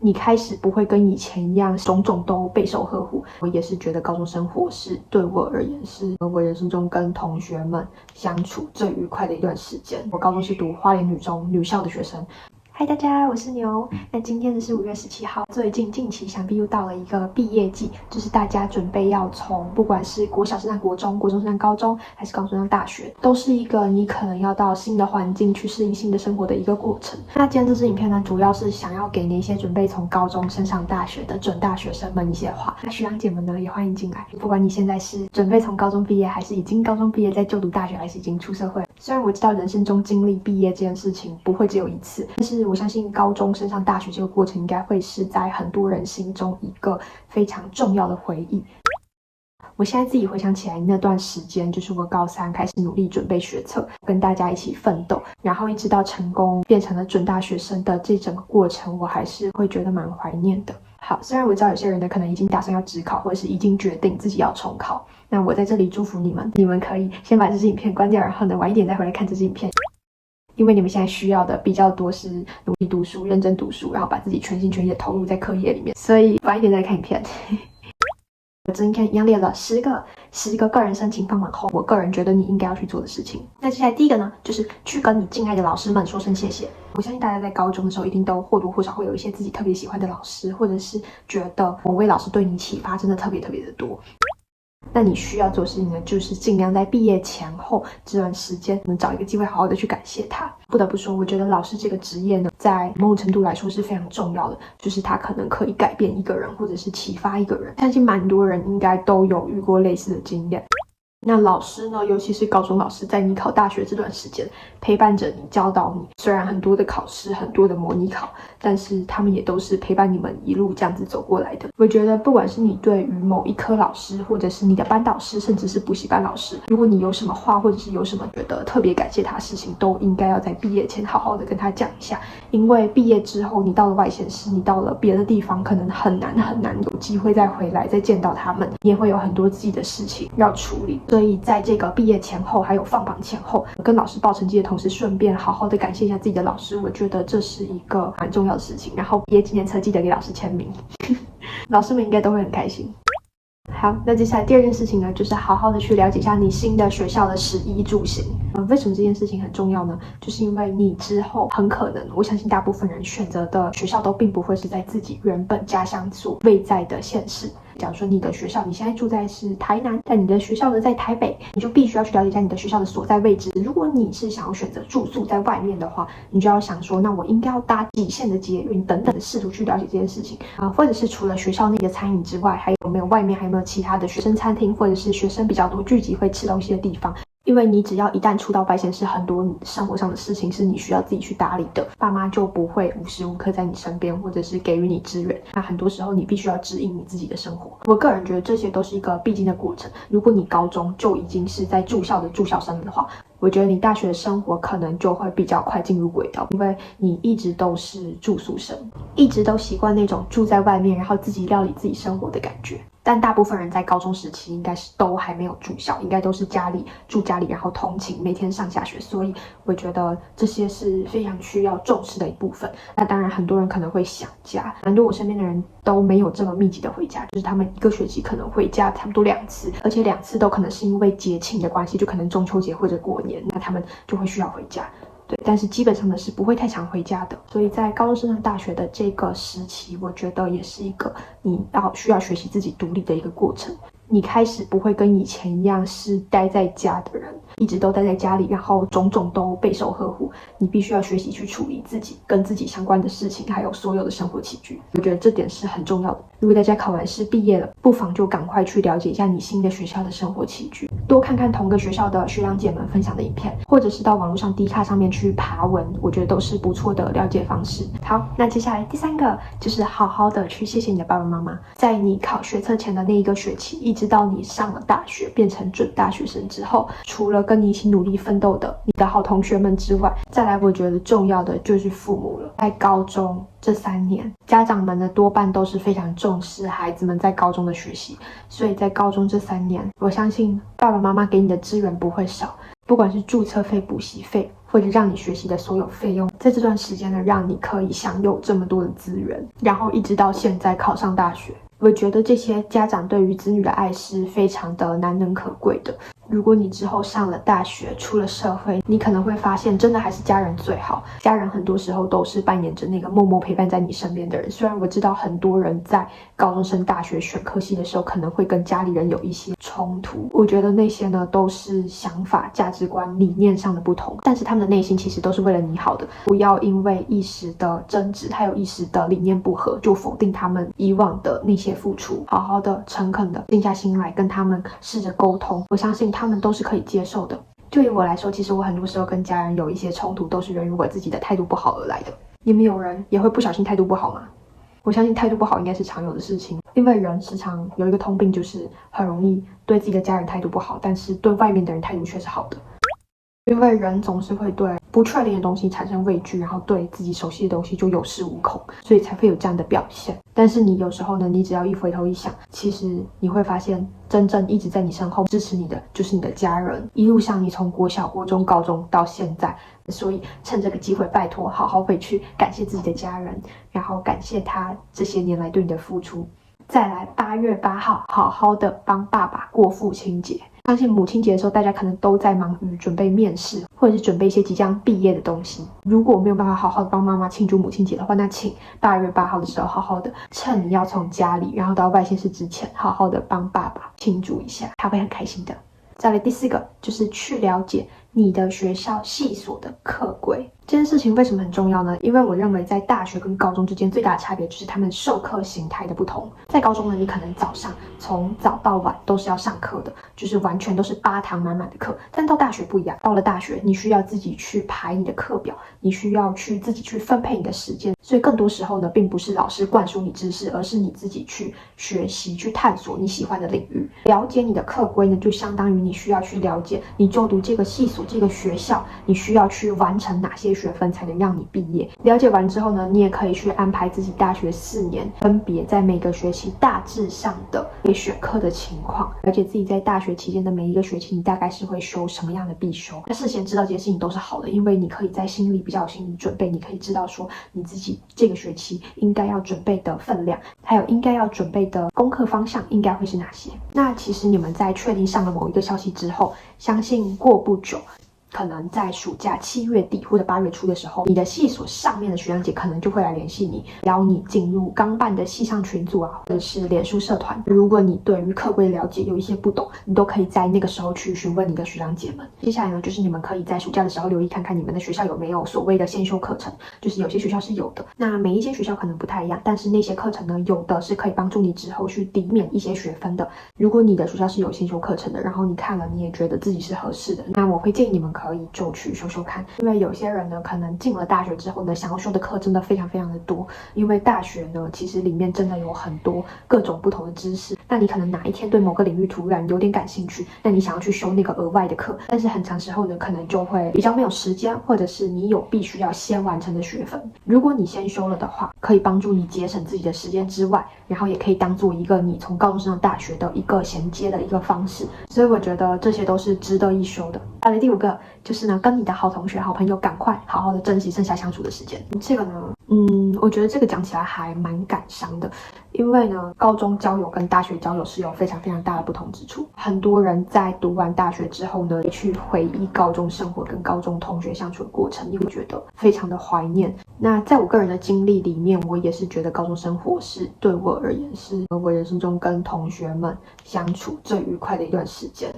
你开始不会跟以前一样种种都备受呵护。我也是觉得高中生活是对我而言是我人生中跟同学们相处最愉快的一段时间。我高中是读花莲女中女校的学生。嗨，大家，我是牛。那今天是5月17号，最近近期想必又到了一个毕业季，就是大家准备要从不管是国小升上国中，国中升上高中，还是高中上大学，都是一个你可能要到新的环境去适应新的生活的一个过程。那今天这支影片呢，主要是想要给那些准备从高中升上大学的准大学生们一些话。那学长姐们呢，也欢迎进来。不管你现在是准备从高中毕业，还是已经高中毕业在就读大学，还是已经出社会，虽然我知道人生中经历毕业这件事情不会只有一次，但是我相信高中升上大学这个过程应该会是在很多人心中一个非常重要的回忆。我现在自己回想起来那段时间，就是我高3开始努力准备学测，跟大家一起奋斗，然后一直到成功变成了准大学生的这整个过程，我还是会觉得蛮怀念的。好，虽然我知道有些人呢可能已经打算要指考，或者是已经决定自己要重考，那我在这里祝福你们，你们可以先把这支影片关掉，然后呢晚一点再回来看这支影片。因为你们现在需要的比较多是努力读书、认真读书，然后把自己全心全意的投入在课业里面，所以晚一点再看影片。我这影片一样列了10个个人申请放榜后，我个人觉得你应该要去做的事情。那接下来第一个呢，就是去跟你敬爱的老师们说声谢谢。我相信大家在高中的时候一定都或多或少会有一些自己特别喜欢的老师，或者是觉得某位老师对你启发真的特别的多。那你需要做的事情呢，就是尽量在毕业前后这段时间，能找一个机会好好的去感谢他。不得不说，我觉得老师这个职业呢，在某种程度来说是非常重要的，就是他可能可以改变一个人，或者是启发一个人。相信蛮多人应该都有遇过类似的经验。那老师呢，尤其是高中老师，在你考大学这段时间陪伴着你，教导你。虽然很多的考试，很多的模拟考，但是他们也都是陪伴你们一路这样子走过来的。我觉得不管是你对于某一科老师，或者是你的班导师，甚至是补习班老师，如果你有什么话，或者是有什么觉得特别感谢他的事情，都应该要在毕业前好好的跟他讲一下。因为毕业之后，你到了外县市，你到了别的地方，可能很难有机会再回来再见到他们，你也会有很多自己的事情要处理。所以在这个毕业前后，还有放榜前后，跟老师报成绩的同时，顺便好好的感谢一下自己的老师，我觉得这是一个蛮重要的事情。然后毕业纪念册记得给老师签名，老师们应该都会很开心。好，那接下来第二件事情呢，就是好好的去了解一下你新的学校的食衣住行。为什么这件事情很重要呢？就是因为你之后很可能，我相信大部分人选择的学校都并不会是在自己原本家乡所位在的县市。假如说你的学校你现在住在是台南，但你的学校呢在台北，你就必须要去了解一下你的学校的所在位置。如果你是想要选择住宿在外面的话，你就要想说，那我应该要搭几线的捷运等等的，试图去了解这件事情或者是除了学校内的餐饮之外，还有没有外面还有没有其他的学生餐厅，或者是学生比较多聚集会吃东西的地方。因为你只要一旦出到外县市，很多生活上的事情是你需要自己去打理的，爸妈就不会无时无刻在你身边，或者是给予你支援。那很多时候你必须要指引你自己的生活。我个人觉得这些都是一个必经的过程。如果你高中就已经是在住校的住校生的话，我觉得你大学的生活可能就会比较快进入轨道，因为你一直都是住宿生，一直都习惯那种住在外面，然后自己料理自己生活的感觉。但大部分人在高中时期应该是都还没有住校，应该都是住家里，然后通勤，每天上下学，所以我觉得这些是非常需要重视的一部分。那当然很多人可能会想家，蛮多我身边的人都没有这么密集的回家，就是他们一个学期可能回家差不多2次，而且2次都可能是因为节庆的关系，就可能中秋节或者过年，那他们就会需要回家。对，但是基本上呢是不会太常回家的，所以在高中升上大学的这个时期，我觉得也是一个你需要学习自己独立的一个过程。你开始不会跟以前一样是待在家的人，一直都待在家里，然后种种都备受呵护。你必须要学习去处理自己跟自己相关的事情，还有所有的生活起居。我觉得这点是很重要的。如果大家考完试毕业了，不妨就赶快去了解一下你新的学校的生活起居，多看看同个学校的学长姐们分享的影片，或者是到网络上 Dcard 上面去爬文，我觉得都是不错的了解方式。好，那接下来第3个就是好好的去谢谢你的爸爸妈妈，在你考学测前的那一个学期，一直到你上了大学变成准大学生之后，除了跟你一起努力奋斗的你的好同学们之外，再来我觉得重要的就是父母了。在高中这3年，家长们呢多半都是非常重视孩子们在高中的学习，所以在高中这3年，我相信爸爸妈妈给你的资源不会少，不管是注册费、补习费，或者让你学习的所有费用，在这段时间呢，让你可以享有这么多的资源，然后一直到现在考上大学。我觉得这些家长对于子女的爱是非常的难能可贵的。如果你之后上了大学，出了社会，你可能会发现，真的还是家人最好。家人很多时候都是扮演着那个默默陪伴在你身边的人。虽然我知道很多人在高中升大学选科系的时候，可能会跟家里人有一些冲突，我觉得那些呢都是想法、价值观、理念上的不同，但是他们的内心其实都是为了你好的。不要因为一时的争执，还有一时的理念不合，就否定他们以往的那些付出。好好的、诚恳的静下心来跟他们试着沟通，我相信他们都是可以接受的。就以我来说，其实我很多时候跟家人有一些冲突，都是源于我自己的态度不好而来的。你们有人也会不小心态度不好吗？我相信态度不好应该是常有的事情，因为人时常有一个通病，就是很容易对自己的家人态度不好，但是对外面的人态度却是好的。因为人总是会对不确定的东西产生畏惧，然后对自己熟悉的东西就有恃无恐，所以才会有这样的表现。但是你有时候呢，你只要一回头一想，其实你会发现，真正一直在你身后支持你的就是你的家人。一路上你从国小、国中、高中到现在，所以趁这个机会，拜托好好回去感谢自己的家人，然后感谢他这些年来对你的付出。再来8月8号，好好的帮爸爸过父亲节。相信母亲节的时候，大家可能都在忙于准备面试，或者是准备一些即将毕业的东西。如果没有办法好好的帮妈妈庆祝母亲节的话，那请8月8号的时候，好好的趁你要从家里，然后到外县市之前，好好的帮爸爸庆祝一下，他会很开心的。再来第4个，就是去了解你的学校系所的课规。这件事情为什么很重要呢？因为我认为在大学跟高中之间最大的差别就是他们授课形态的不同。在高中呢，你可能早上从早到晚都是要上课的，就是完全都是8堂满满的课。但到大学不一样，到了大学你需要自己去排你的课表，你需要去自己去分配你的时间，所以更多时候呢，并不是老师灌输你知识，而是你自己去学习、去探索你喜欢的领域。了解你的课规呢，就相当于你需要去了解你就读这个系所、这个学校，你需要去完成哪些学分才能让你毕业。了解完之后呢，你也可以去安排自己大学4年分别在每个学期大致上的选课的情况，了解自己在大学期间的每一个学期你大概是会修什么样的必修。那事先知道这些事情都是好的，因为你可以在心里比较有心理准备，你可以知道说你自己这个学期应该要准备的分量，还有应该要准备的功课方向应该会是哪些。那其实你们在确定上了某一个校系之后，相信过不久，可能在暑假7月底或者8月初的时候，你的系所上面的学长姐可能就会来联系你，邀你进入刚办的系上群组啊，或者是脸书社团。如果你对于课规了解有一些不懂，你都可以在那个时候去询问你的学长姐们。接下来呢，就是你们可以在暑假的时候留意看看你们的学校有没有所谓的先修课程，就是有些学校是有的，那每一间学校可能不太一样，但是那些课程呢，有的是可以帮助你之后去抵免一些学分的。如果你的学校是有先修课程的，然后你看了你也觉得自己是合适的，那我会建议你们可以就去修修看。因为有些人呢，可能进了大学之后呢，想要修的课真的非常非常的多，因为大学呢，其实里面真的有很多各种不同的知识。那你可能哪一天对某个领域突然有点感兴趣，那你想要去修那个额外的课，但是很长时候呢，可能就会比较没有时间，或者是你有必须要先完成的学分。如果你先修了的话，可以帮助你节省自己的时间之外，然后也可以当做一个你从高中升到大学的一个衔接的一个方式。所以我觉得这些都是值得一修的。好了，第5个就是呢，跟你的好同学、好朋友赶快好好的珍惜剩下相处的时间。这个呢，我觉得这个讲起来还蛮感伤的，因为呢，高中交友跟大学交友是有非常非常大的不同之处。很多人在读完大学之后呢，去回忆高中生活跟高中同学相处的过程，你会觉得非常的怀念。那在我个人的经历里面，我也是觉得高中生活是对我而言是我人生中跟同学们相处最愉快的一段时间。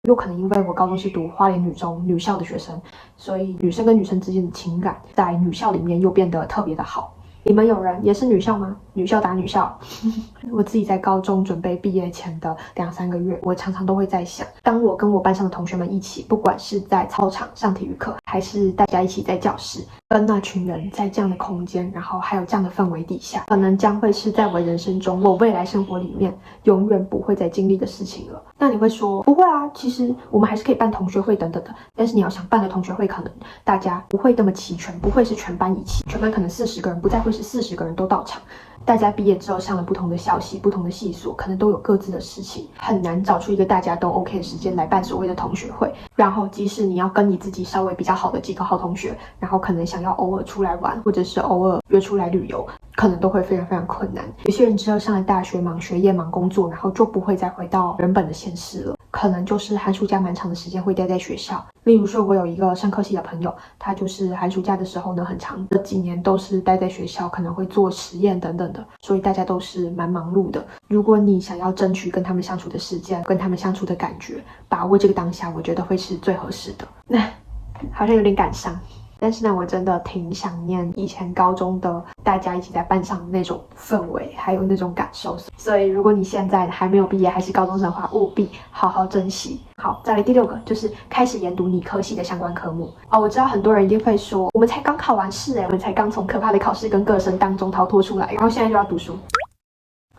有可能因为我高中是读花莲女中女校的学生，所以女生跟女生之间的情感在女校里面又变得特别的好。你们有人也是女校吗？女校打女校。我自己在高中准备毕业前的2-3个月，我常常都会在想，当我跟我班上的同学们一起，不管是在操场上体育课，还是大家一起在教室，跟那群人在这样的空间，然后还有这样的氛围底下，可能将会是在我人生中我未来生活里面永远不会再经历的事情了。那你会说不会啊，其实我们还是可以办同学会等等的，但是你要想办的同学会，可能大家不会那么齐全，不会是全班一起，全班可能40个人，不再会是40个人都到场。大家毕业之后上了不同的校系、不同的系所，可能都有各自的事情，很难找出一个大家都 OK 的时间来办所谓的同学会。然后，即使你要跟你自己稍微比较好的几个好同学，然后可能想要偶尔出来玩，或者是偶尔约出来旅游，可能都会非常非常困难。有些人之后上了大学，忙学业、忙工作，然后就不会再回到原本的县市了，可能就是寒暑假蛮长的时间会待在学校。例如说，我有一个生科系的朋友，他就是寒暑假的时候呢，很长的几年都是待在学校，可能会做实验等等的，所以大家都是蛮忙碌的。如果你想要争取跟他们相处的时间，跟他们相处的感觉，把握这个当下，我觉得会是最合适的。那好像有点感伤。但是呢，我真的挺想念以前高中的大家一起在班上的那种氛围，还有那种感受。所以如果你现在还没有毕业，还是高中生的话，务必好好珍惜。好，再来第6个，就是开始研读你科系的相关科目。我知道很多人一定会说，我们才刚考完试我们才刚从可怕的考试跟各生当中逃脱出来，然后现在就要读书。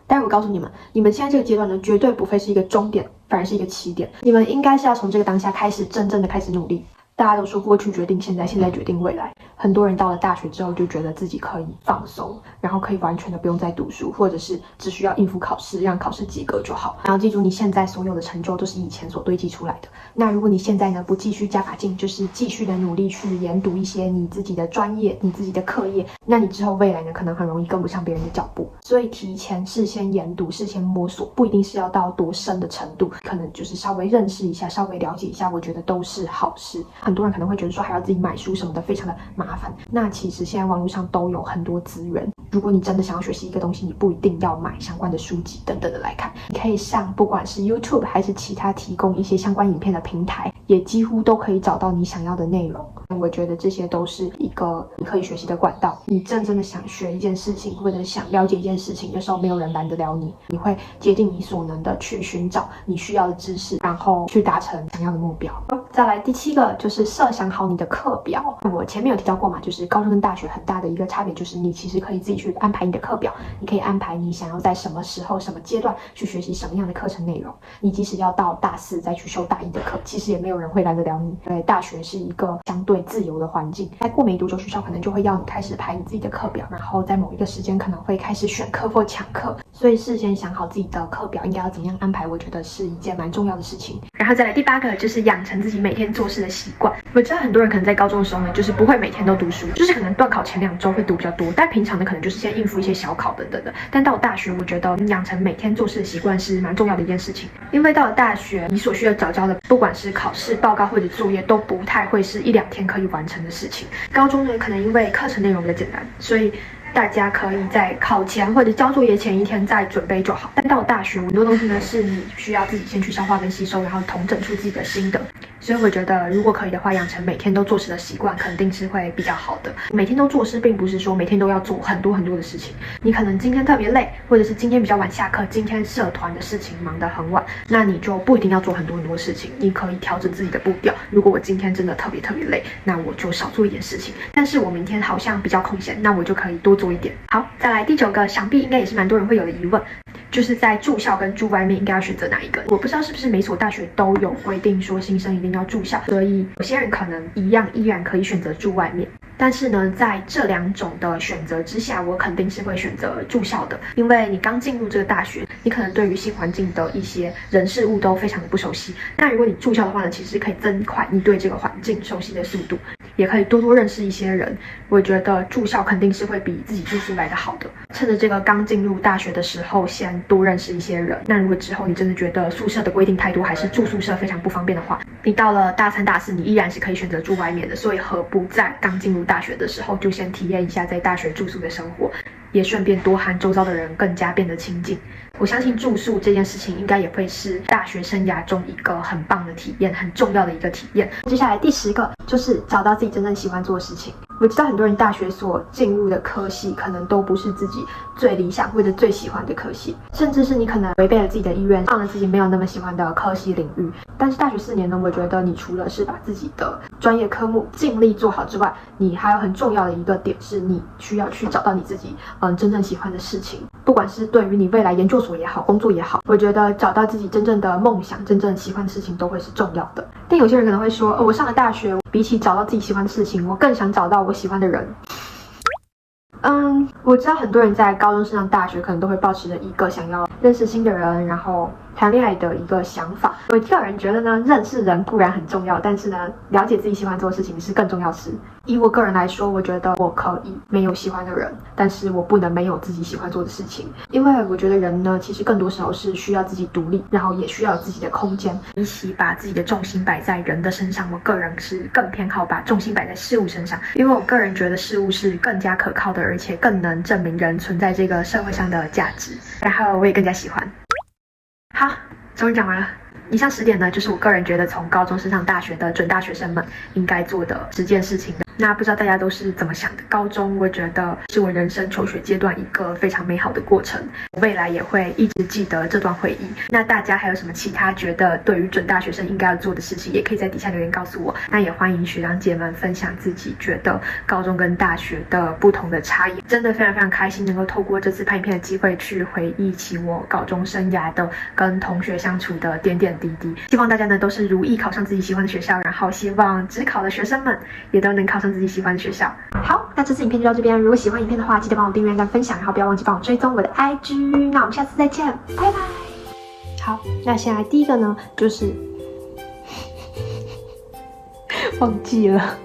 但我告诉你们，你们现在这个阶段呢，绝对不会是一个终点，反而是一个起点。你们应该是要从这个当下开始，真正的开始努力。大家都说过去决定现在，现在决定未来。很多人到了大学之后就觉得自己可以放松，然后可以完全的不用再读书，或者是只需要应付考试，让考试及格就好。然后记住，你现在所有的成就都是以前所堆积出来的。那如果你现在呢不继续加把劲，就是继续的努力去研读一些你自己的专业、你自己的课业，那你之后未来呢可能很容易跟不上别人的脚步。所以提前事先研读、事先摸索，不一定是要到多深的程度，可能就是稍微认识一下、稍微了解一下，我觉得都是好事。很多人可能会觉得说还要自己买书什么的，非常的麻烦。那其实现在网络上都有很多资源，如果你真的想要学习一个东西，你不一定要买相关的书籍等等的来看，你可以上不管是 YouTube 还是其他提供一些相关影片的平台，也几乎都可以找到你想要的内容。我觉得这些都是一个你可以学习的管道。你真的想学一件事情，或者想了解一件事情的时候，没有人拦得了你，你会竭尽你所能的去寻找你需要的知识，然后去达成想要的目标。再来第7个，就是设想好你的课表。我前面有提到过嘛，就是高中跟大学很大的一个差别，就是你其实可以自己去安排你的课表，你可以安排你想要在什么时候、什么阶段去学习什么样的课程内容。你即使要到大4再去修大1的课，其实也没有人会拦得了你，因为大学是一个相对自由的环境。再过没多久，学校可能就会要你开始排你自己的课表，然后在某一个时间可能会开始选课或抢课，所以事先想好自己的课表应该要怎么样安排，我觉得是一件蛮重要的事情。然后再来第8个，就是养成自己每天做事的习惯。我知道很多人可能在高中的时候呢，就是不会每天都读书，就是可能段考前2周会读比较多，但平常呢可能就是先应付一些小考等等的。但到了大学，我觉得养成每天做事的习惯是蛮重要的一件事情，因为到了大学，你所需要缴交的，不管是考试、报告或者作业，都不太会是1-2天可以完成的事情。高中呢，可能因为课程内容比较简单，所以大家可以在考前或者交作业前1天再准备就好。但到了大学，很多东西呢是你需要自己先去消化跟吸收，然后统整出自己的心得。所以我觉得，如果可以的话，养成每天都做事的习惯，肯定是会比较好的。每天都做事，并不是说每天都要做很多很多的事情。你可能今天特别累，或者是今天比较晚下课，今天社团的事情忙得很晚，那你就不一定要做很多很多事情，你可以调整自己的步调。如果我今天真的特别累，那我就少做一点事情。但是我明天好像比较空闲，那我就可以多做一点。好，再来第9个，想必应该也是蛮多人会有的疑问，就是在住校跟住外面应该要选择哪一个？我不知道是不是每所大学都有规定说新生一定要住校，所以有些人可能依然可以选择住外面。但是呢，在这2种的选择之下，我肯定是会选择住校的，因为你刚进入这个大学，你可能对于新环境的一些人事物都非常的不熟悉。那如果你住校的话呢，其实可以增快你对这个环境熟悉的速度，也可以多认识一些人。我觉得住校肯定是会比自己住宿来的好的。趁着这个刚进入大学的时候，先多认识一些人。那如果之后你真的觉得宿舍的规定太多，还是住宿舍非常不方便的话，你到了大3、大4，你依然是可以选择住外面的。所以何不在刚进入大学的时候就先体验一下在大学住宿的生活，也顺便多和周遭的人更加变得亲近。我相信住宿这件事情应该也会是大学生涯中一个很棒的体验，很重要的一个体验。接下来第10个，就是找到自己真正喜欢做的事情。我知道很多人大学所进入的科系可能都不是自己最理想或者最喜欢的科系，甚至是你可能违背了自己的意愿，上了自己没有那么喜欢的科系领域。但是大学4年呢，我觉得你除了是把自己的专业科目尽力做好之外，你还有很重要的一个点是你需要去找到你自己真正喜欢的事情，不管是对于你未来研究所也好，工作也好，我觉得找到自己真正的梦想、真正喜欢的事情都会是重要的。但有些人可能会说，我上了大学，比起找到自己喜欢的事情，我更想找到我喜欢的人。我知道很多人在高中升上大学，可能都会抱持着一个想要认识新的人，然后谈恋爱的一个想法。我个人觉得呢，认识人固然很重要，但是呢，了解自己喜欢做的事情是更重要的事。以我个人来说，我觉得我可以没有喜欢的人，但是我不能没有自己喜欢做的事情。因为我觉得人呢，其实更多时候是需要自己独立，然后也需要有自己的空间。比起把自己的重心摆在人的身上，我个人是更偏好把重心摆在事物身上，因为我个人觉得事物是更加可靠的，而且更能证明人存在这个社会上的价值。然后我也更加喜欢。好，终于讲完了。以上10点呢，就是我个人觉得从高中升上大学的准大学生们应该做的10件事情。那不知道大家都是怎么想的？高中我觉得是我人生求学阶段一个非常美好的过程，未来也会一直记得这段回忆。那大家还有什么其他觉得对于准大学生应该要做的事情，也可以在底下留言告诉我。那也欢迎学长姐们分享自己觉得高中跟大学的不同的差异。真的非常非常开心能够透过这次拍影片的机会去回忆起我高中生涯的跟同学相处的点点滴滴。希望大家呢都是如意考上自己喜欢的学校，然后希望指考的学生们也都能考上自己喜欢的学校。好，那这次影片就到这边。如果喜欢影片的话，记得帮我订阅、跟分享，然后不要忘记帮我追踪我的 IG。那我们下次再见，拜拜。好，那先来第一个呢，就是忘记了。